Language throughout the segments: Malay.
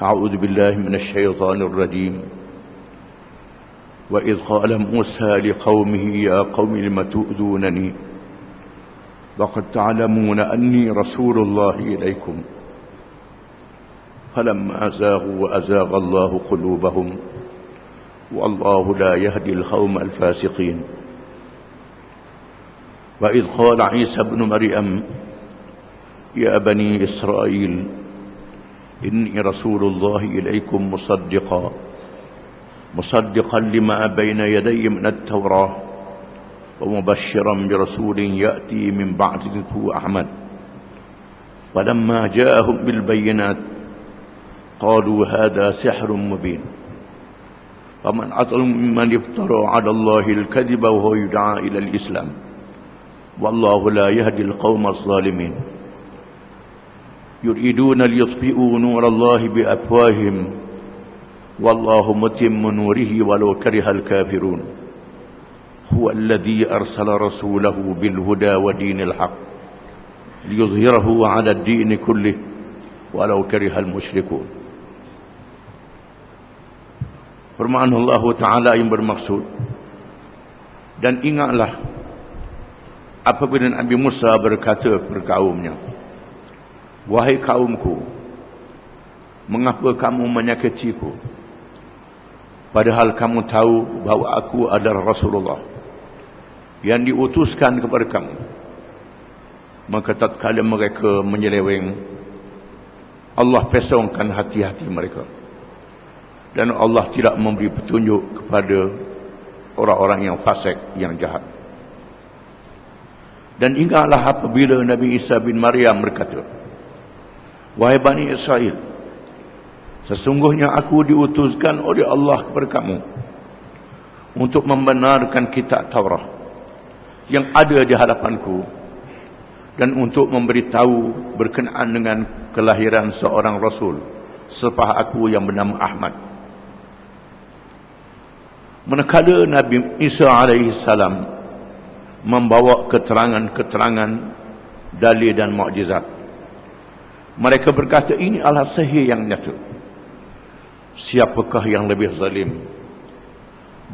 أعوذ بالله من الشيطان الرجيم وإذ قال موسى لقومه يا قوم لم تؤذونني وقد تعلمون أني رسول الله إليكم فلما زاغوا أزاغ الله قلوبهم والله لا يهدي القوم الفاسقين وإذ قال عيسى ابن مريم يا بني إسرائيل إني رسول الله إليكم مصدقا لما بين يدي من التوراة ومبشرا برسول يأتي من بعد اسمه أحمد ولما جاءهم بالبينات قالوا هذا سحر مبين ومن أظلم ممن افترى على الله الكذب وهو يدعى إلى الإسلام والله لا يهدي القوم الظالمين يريدون ليطفئوا نور الله بأفواههم والله متم نوره ولو كره الكافرون هو الذي أرسل رسوله بالهدى ودين الحق ليظهره على الدين كله ولو كره المشركون. Firman Allah Ta'ala yang bermaksud, dan ingatlah apabila Nabi Musa berkata kepada kaumnya, wahai kaumku, mengapa kamu menyakitiku padahal kamu tahu bahawa aku adalah Rasulullah yang diutuskan kepada kamu. Maka tatkala mereka menyeleweng, Allah pesongkan hati-hati mereka dan Allah tidak memberi petunjuk kepada orang-orang yang fasik, yang jahat. Dan ingatlah apabila Nabi Isa bin Maryam berkata, wahai Bani Israel, sesungguhnya aku diutuskan oleh Allah kepada kamu untuk membenarkan kitab Taurat yang ada di hadapanku dan untuk memberitahu berkenaan dengan kelahiran seorang Rasul selepas aku yang bernama Ahmad. Manakala Nabi Isa AS membawa keterangan-keterangan, dalil dan mukjizat, mereka berkata ini adalah sihir yang nyata. Siapakah yang lebih zalim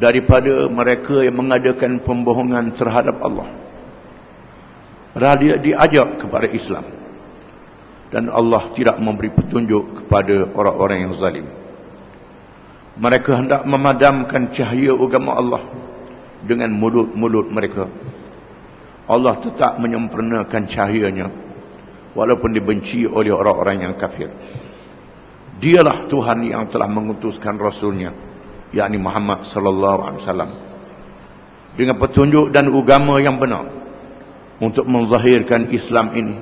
daripada mereka yang mengadakan pembohongan terhadap Allah? Padahal dia diajak kepada Islam dan Allah tidak memberi petunjuk kepada orang-orang yang zalim. Mereka hendak memadamkan cahaya agama Allah dengan mulut-mulut mereka. Allah tetap menyempurnakan cahayanya walaupun dibenci oleh orang-orang yang kafir. Dialah Tuhan yang telah mengutuskan Rasulnya, yakni Muhammad sallallahu alaihi wasallam, dengan petunjuk dan agama yang benar untuk menzahirkan Islam ini,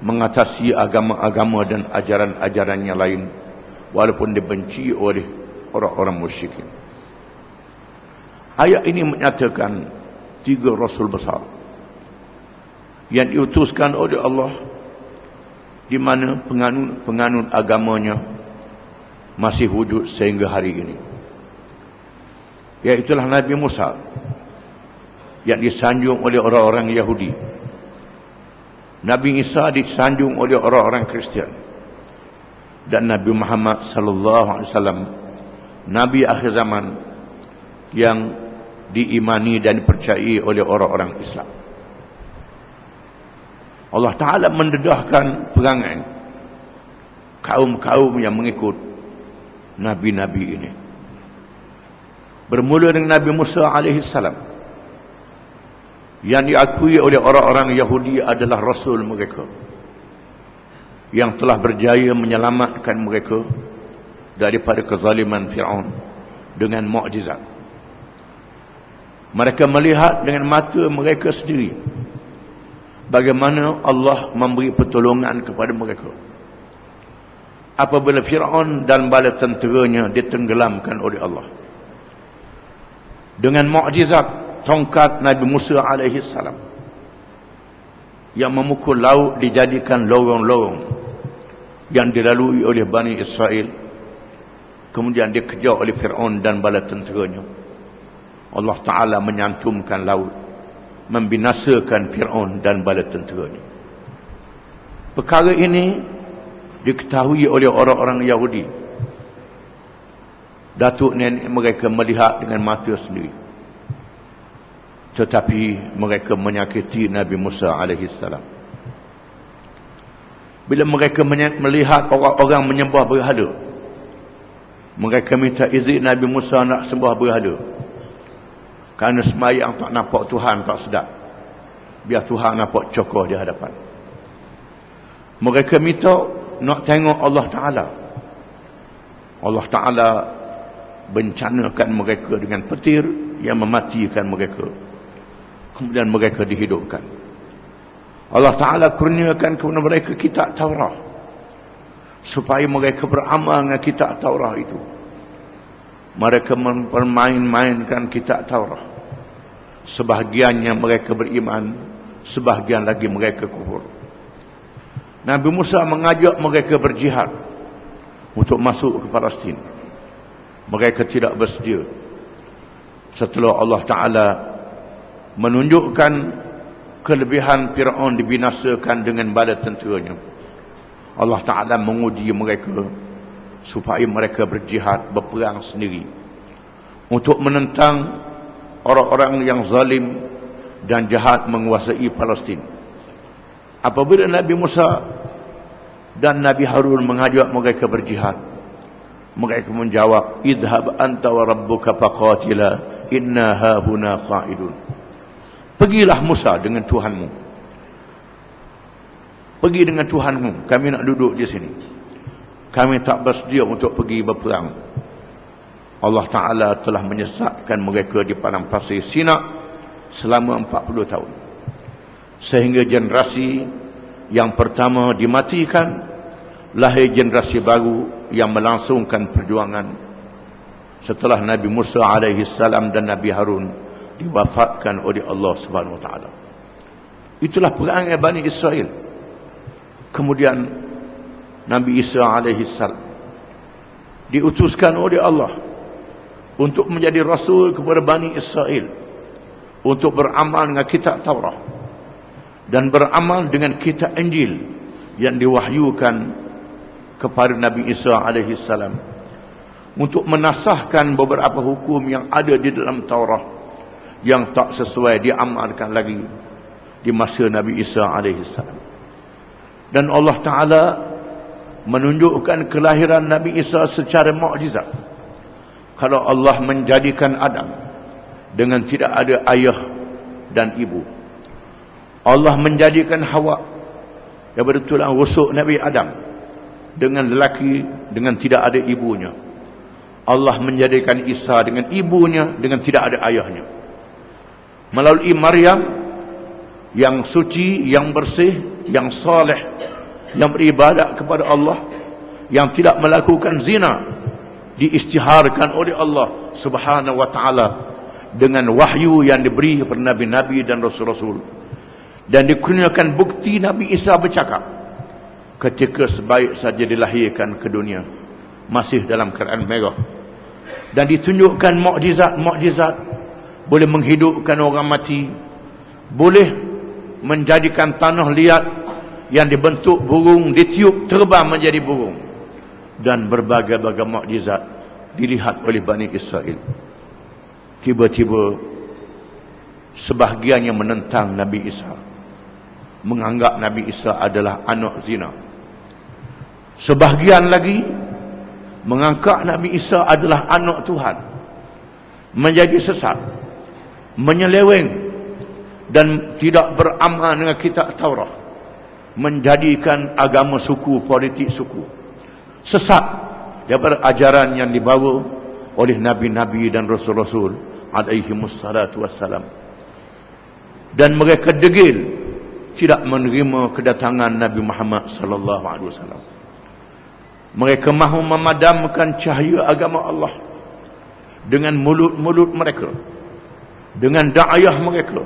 mengatasi agama-agama dan ajaran-ajaran yang lain walaupun dibenci oleh orang-orang musyrikin. Ayat ini menyatakan 3 Rasul besar yang diutuskan oleh Allah, di mana penganut agamanya masih wujud sehingga hari ini. Iaitulah Nabi Musa yang disanjung oleh orang-orang Yahudi, Nabi Isa disanjung oleh orang-orang Kristian, dan Nabi Muhammad sallallahu alaihi wasallam, Nabi akhir zaman yang diimani dan dipercayai oleh orang-orang Islam. Allah Ta'ala mendedahkan perangai kaum-kaum yang mengikut Nabi-Nabi ini. Bermula dengan Nabi Musa alaihissalam, yang diakui oleh orang-orang Yahudi adalah Rasul mereka, yang telah berjaya menyelamatkan mereka daripada kezaliman Fir'aun dengan mukjizat. Mereka melihat dengan mata mereka sendiri bagaimana Allah memberi pertolongan kepada mereka apabila Fir'aun dan bala tenteranya ditenggelamkan oleh Allah. Dengan mukjizat tongkat Nabi Musa alaihissalam yang memukul laut dijadikan lorong-lorong yang dilalui oleh Bani Israel, kemudian dikejar oleh Fir'aun dan bala tenteranya. Allah Ta'ala menyantumkan laut, membinasakan Fir'aun dan bala tenteranya. Perkara ini diketahui oleh orang-orang Yahudi. Datuk nenek mereka melihat dengan mata sendiri. Tetapi mereka menyakiti Nabi Musa alaihissalam. Bila mereka melihat orang-orang menyembah berhala, mereka minta izin Nabi Musa nak sembah berhala. Kerana sembahyang tak nampak Tuhan, tak sedap. Biar Tuhan nampak cokoh di hadapan. Mereka minta nak tengok Allah Ta'ala. Allah Ta'ala bencanakan mereka dengan petir yang mematikan mereka. Kemudian mereka dihidupkan. Allah Ta'ala kurniakan kepada mereka kitab Taurah, supaya mereka beramal dengan kitab Taurah itu. Mereka mempermain-mainkan kitab Taurah. Sebahagiannya mereka beriman, sebahagian lagi mereka kufur. Nabi Musa mengajak mereka berjihad untuk masuk ke Palestin. Mereka tidak bersedia. Setelah Allah Ta'ala menunjukkan kelebihan Fir'aun dibinasakan dengan bala tenteranya, Allah Ta'ala menguji mereka supaya mereka berjihad, berperang sendiri untuk menentang orang-orang yang zalim dan jahat menguasai Palestin. Apabila Nabi Musa dan Nabi Harun mengajak mereka berjihad, mereka menjawab, idhab anta wa rabbuka faqatila inna hahuna qa'idun. Pergilah Musa dengan Tuhanmu. Pergi dengan Tuhanmu, kami nak duduk di sini. Kami tak bersedia untuk pergi berperang. Allah Ta'ala telah menyesatkan mereka di padang pasir Sina selama 40 tahun. Sehingga generasi yang pertama dimatikan, lahir generasi baru yang melangsungkan perjuangan setelah Nabi Musa alaihissalam dan Nabi Harun diwafatkan oleh Allah Subhanahu wa taala. Itulah perangai Bani Israel. Kemudian Nabi Isa alaihissalam diutuskan oleh Allah untuk menjadi rasul kepada Bani Israel, untuk beramal dengan kitab Taurat dan beramal dengan kitab Injil yang diwahyukan kepada Nabi Isa alaihissalam, untuk menasahkan beberapa hukum yang ada di dalam Taurat yang tak sesuai diamalkan lagi di masa Nabi Isa alaihissalam. Dan Allah Ta'ala menunjukkan kelahiran Nabi Isa secara mukjizat. Kalau Allah menjadikan Adam dengan tidak ada ayah dan ibu, Allah menjadikan Hawa daripada tulang rusuk Nabi Adam dengan lelaki dengan tidak ada ibunya, Allah menjadikan Isa dengan ibunya dengan tidak ada ayahnya. Melalui Maryam yang suci, yang bersih, yang saleh, yang beribadat kepada Allah, yang tidak melakukan zina, diisytiharkan oleh Allah Subhanahu wa taala dengan wahyu yang diberi kepada nabi-nabi dan rasul-rasul, dan dikurniakan bukti Nabi Isa bercakap ketika sebaik saja dilahirkan ke dunia masih dalam keadaan merah, dan ditunjukkan mukjizat-mukjizat, boleh menghidupkan orang mati, boleh menjadikan tanah liat yang dibentuk burung ditiup terbang menjadi burung, dan berbagai-bagai mukjizat dilihat oleh Bani Israel. Tiba-tiba sebahagian yang menentang Nabi Isa, menganggap Nabi Isa adalah anak zina. Sebahagian lagi menganggap Nabi Isa adalah anak Tuhan, menjadi sesat, menyeleweng dan tidak beramal dengan kitab Taurat, menjadikan agama suku, politik suku, sesat daripada ajaran yang dibawa oleh nabi-nabi dan rasul-rasul alaihimussalatu wassalam. Dan mereka degil tidak menerima kedatangan Nabi Muhammad sallallahu alaihi wasallam. Mereka mahu memadamkan cahaya agama Allah dengan mulut-mulut mereka, dengan da'ayah mereka.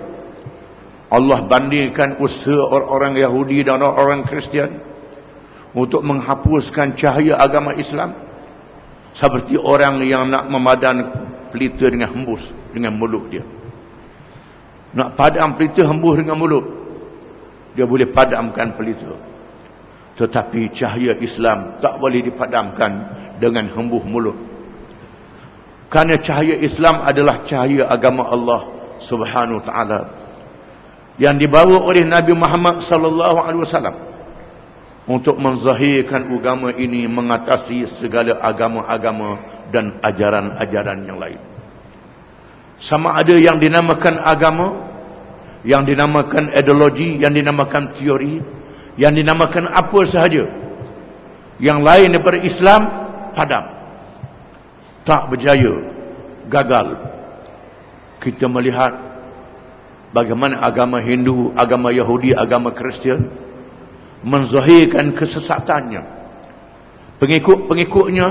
Allah bandingkan usaha orang-orang Yahudi dan orang-orang Kristian untuk menghapuskan cahaya agama Islam seperti orang yang nak memadam pelita dengan hembus dengan mulut dia. Nak padam pelita hembus dengan mulut, dia boleh padamkan pelita. Tetapi cahaya Islam tak boleh dipadamkan dengan hembuh mulut. Kerana cahaya Islam adalah cahaya agama Allah Subhanahu wa taala yang dibawa oleh Nabi Muhammad sallallahu alaihi wasallam untuk menzahirkan agama ini mengatasi segala agama-agama dan ajaran-ajaran yang lain. Sama ada yang dinamakan agama, yang dinamakan ideologi, yang dinamakan teori, yang dinamakan apa sahaja yang lain daripada Islam, padam, tak berjaya, gagal. Kita melihat bagaimana agama Hindu, agama Yahudi, agama Kristian menzahirkan kesesatannya. Pengikut-pengikutnya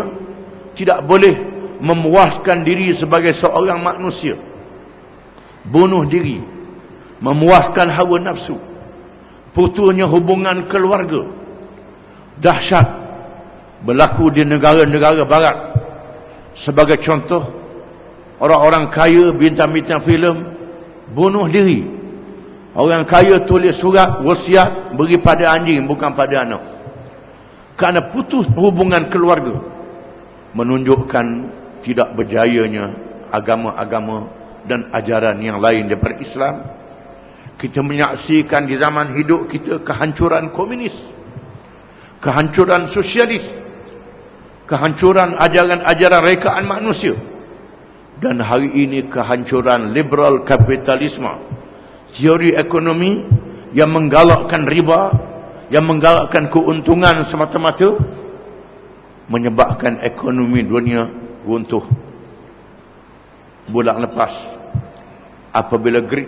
tidak boleh memuaskan diri sebagai seorang manusia, bunuh diri, memuaskan hawa nafsu, putusnya hubungan keluarga. Dahsyat berlaku di negara-negara barat. Sebagai contoh, orang-orang kaya, bintang-bintang filem bunuh diri. Orang kaya tulis surat wasiat beri pada anjing, bukan pada anak, kerana putus hubungan keluarga. Menunjukkan tidak berjayanya agama-agama dan ajaran yang lain daripada Islam. Kita menyaksikan di zaman hidup kita kehancuran komunis, kehancuran sosialis, kehancuran ajaran-ajaran rekaan manusia, dan hari ini kehancuran liberal kapitalisme, teori ekonomi yang menggalakkan riba, yang menggalakkan keuntungan semata-mata, menyebabkan ekonomi dunia runtuh. Bulan lepas, apabila Greek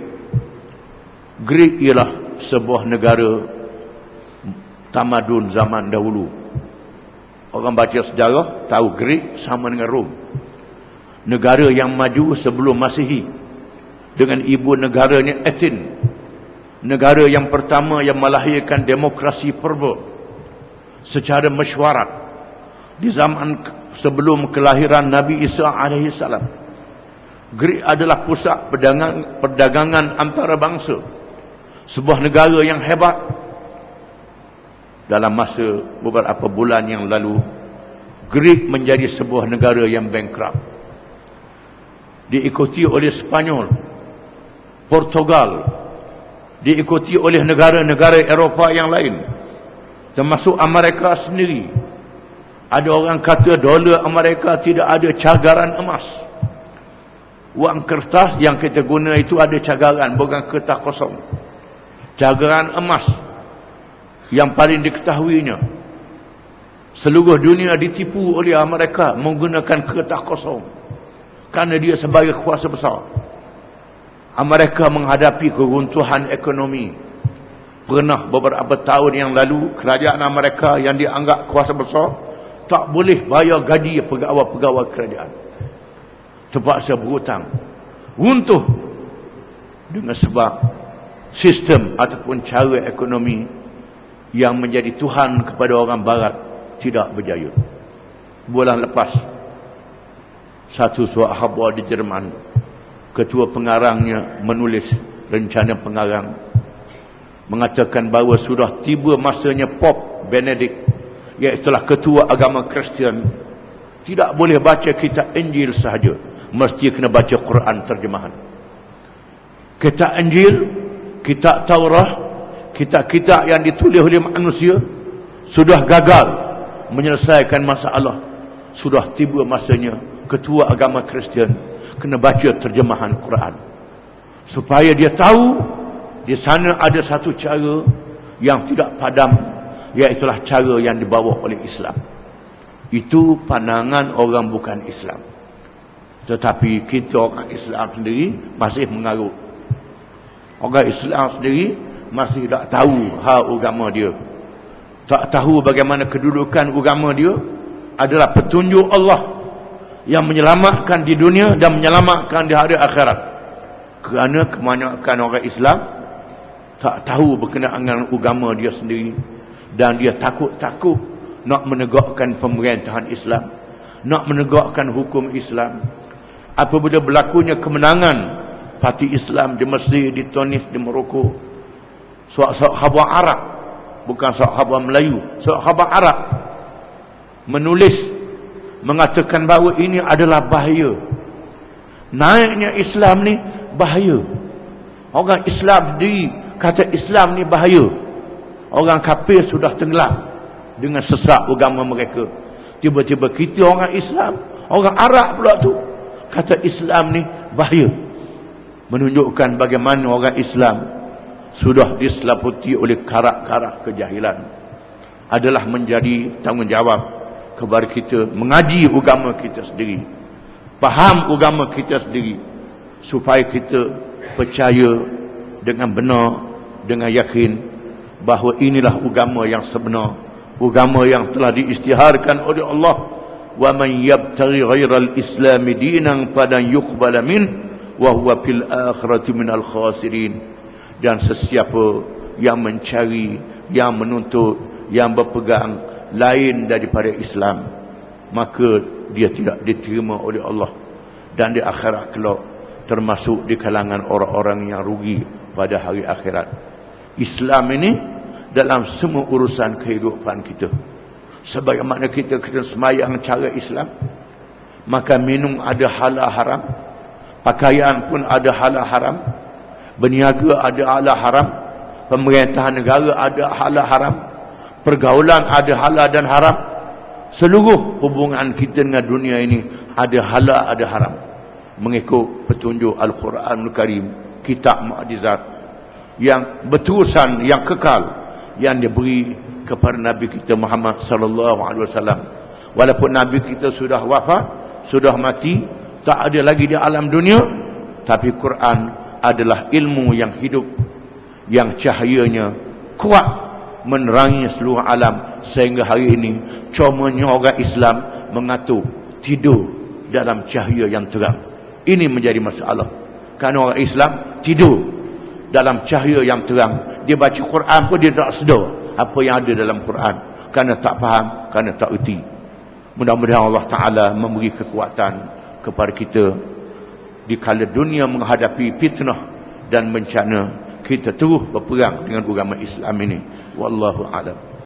ialah sebuah negara tamadun zaman dahulu. Orang baca sejarah tahu Greek sama dengan Rom, negara yang maju sebelum Masihi, dengan ibu negaranya Athens, negara yang pertama yang melahirkan demokrasi purba secara mesyuarat di zaman sebelum kelahiran Nabi Isa AS. Greek adalah pusat perdagangan antarabangsa, sebuah negara yang hebat. Dalam masa beberapa bulan yang lalu, Greek menjadi sebuah negara yang bankrupt, diikuti oleh Spanyol, Portugal, diikuti oleh negara-negara Eropah yang lain, termasuk Amerika sendiri. Ada orang kata dolar Amerika tidak ada cagaran emas. Wang kertas yang kita guna itu ada cagaran, bukan kertas kosong. Cagaran emas yang paling diketahuinya. Seluruh dunia ditipu oleh Amerika menggunakan kertas kosong, kerana dia sebagai kuasa besar. Amerika menghadapi keruntuhan ekonomi. Pernah beberapa tahun yang lalu, kerajaan Amerika yang dianggap kuasa besar tak boleh bayar gaji pegawai-pegawai kerajaan, terpaksa berhutang, runtuh dengan sebab sistem ataupun cara ekonomi yang menjadi Tuhan kepada orang barat tidak berjaya. Bulan lepas, satu surat khabar di Jerman, ketua pengarangnya menulis rencana pengarang, mengatakan bahawa sudah tiba masanya Pope Benedict, iaitulah ketua agama Kristian, tidak boleh baca kitab Injil sahaja, mesti kena baca Quran terjemahan. Kitab Injil, kitab Taurat, kitab-kitab yang ditulis oleh manusia sudah gagal menyelesaikan masalah. Sudah tiba masanya ketua agama Kristian kena baca terjemahan Quran, supaya dia tahu di sana ada satu cara yang tidak padam, iaitulah cara yang dibawa oleh Islam. Itu pandangan orang bukan Islam. Tetapi kita orang Islam sendiri masih mengarut. Orang Islam sendiri masih tak tahu hal agama dia, tak tahu bagaimana kedudukan agama dia adalah petunjuk Allah yang menyelamatkan di dunia dan menyelamatkan di hari akhirat. Kerana kebanyakan orang Islam tak tahu berkenaan dengan agama dia sendiri, dan dia takut-takut nak menegakkan pemerintahan Islam, nak menegakkan hukum Islam. Apabila berlakunya kemenangan parti Islam di Mesir, di Tunis, di Morocco, suatu khabar Arab bukan sahabat Melayu, sahabat Arab, menulis mengatakan bahawa ini adalah bahaya. Naiknya Islam ni bahaya. Orang Islam sendiri kata Islam ni bahaya. Orang kafir sudah tenggelam dengan sesak agama mereka. Tiba-tiba kita orang Islam, orang Arab pula tu kata Islam ni bahaya. Menunjukkan bagaimana orang Islam sudah diselaputi oleh karak-karak kejahilan. Adalah menjadi tanggungjawab kepada kita mengaji agama kita sendiri, faham agama kita sendiri, supaya kita percaya dengan benar, dengan yakin bahawa inilah agama yang sebenar, agama yang telah diisytiharkan oleh Allah. Wa man yabtaghi ghairal islami dinan falan yuqbala min wa huwa fil akhirati minal khasirin. Dan sesiapa yang mencari, yang menuntut, yang berpegang lain daripada Islam, maka dia tidak diterima oleh Allah, dan di akhirat kelak termasuk di kalangan orang-orang yang rugi pada hari akhirat. Islam ini dalam semua urusan kehidupan kita. Sebagaimana kita kena semayang cara Islam, maka minum ada halal haram, pakaian pun ada halal haram, berniaga ada halal haram, pemerintahan negara ada halal haram, pergaulan ada halal dan haram. Seluruh hubungan kita dengan dunia ini ada halal ada haram, mengikut petunjuk Al-Quranul Karim, kitab mukjizat yang berterusan, yang kekal, yang diberi kepada Nabi kita Muhammad sallallahu alaihi wasallam. Walaupun Nabi kita sudah wafat, sudah mati, tak ada lagi di alam dunia, tapi Quran adalah ilmu yang hidup, yang cahayanya kuat menerangi seluruh alam, sehingga hari ini comanya orang Islam mengatur tidur dalam cahaya yang terang. Ini menjadi masalah, kerana orang Islam tidur dalam cahaya yang terang. Dia baca Quran pun dia tak sedar apa yang ada dalam Quran, kerana tak faham, kerana tak erti. Mudah-mudahan Allah Ta'ala memberi kekuatan kepada kita di kala dunia menghadapi fitnah dan bencana, kita terus berperang dengan agama Islam ini. Wallahu a'lam.